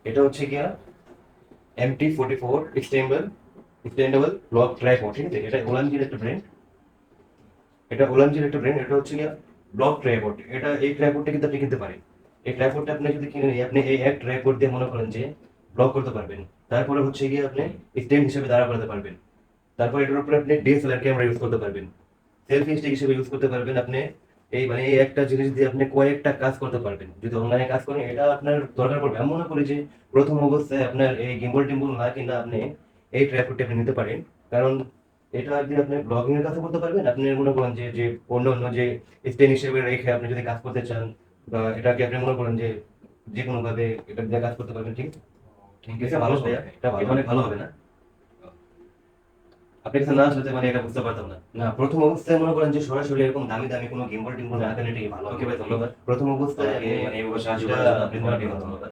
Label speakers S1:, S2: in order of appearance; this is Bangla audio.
S1: এটা হচ্ছে গিয়া MT44 এক্সটেন্ডেবল ব্লক ট্রাইপড, ঠিক আছে? এটা ওলানজির একটা ব্র্যান্ড, এটা হচ্ছে গিয়া ব্লক ট্রাইপড। এটা এই ট্রাইপডটা কিন্তু আপনি কিনতে পারেন। এই ট্রাইপডটা আপনি যদি কিনে নিয়ে আপনি এই এক ট্রাইপড দিয়ে মনে করেন যে ব্লক করতে পারবেন। তারপরে হচ্ছে গিয়ে আপনি স্ট্যান্ড হিসেবে দাঁড়া করতে পারবেন। তারপর এটার উপরে আপনি DSLR ক্যামেরা ইউজ করতে পারবেন, সেলফি স্টিক হিসেবে ইউজ করতে পারবেন। আপনি এই একটা জিনিস দিয়ে আপনি কয়েকটা কাজ করতে পারবেন। যদি অনলাইনে কাজ করেন এটা আপনার দরকার পড়বে। আমি মনে করি যে প্রথম অবস্থায় আপনার এই গিম্বল টিম্বল না কিনা আপনি এই ট্রাইপডটা আপনি নিতে পারেন। কারণ এটা দিয়ে আপনি ব্লগিং এর কাজ করতে পারবেন। আপনি মনে করেন যে যে অন্য অন্য যে স্ট্যান্ড হিসেবে রেখে আপনি যদি কাজ করতে চান, বা এটাকে আপনি মনে করেন যে যে কোনো ভাবে এটা দিয়ে কাজ করতে পারবেন। ঠিক ঠিক আছে, ভালো ভাইয়া, এটা অনেক ভালো হবে না? আপনি কাছে না আসলে তো মানে এটা বুঝতে পারতাম না। না, প্রথম অবস্থায় মনে করেন যে সরাসরি এরকম দামি দামি কোনো গিম্বল টিম্বল না কেন, এটাই ভালো। ওকে ভাই, ধন্যবাদ। প্রথম অবস্থায় আপনি মানে এইভাবে সাহায্য করার জন্য আপনাকে অনেক ধন্যবাদ।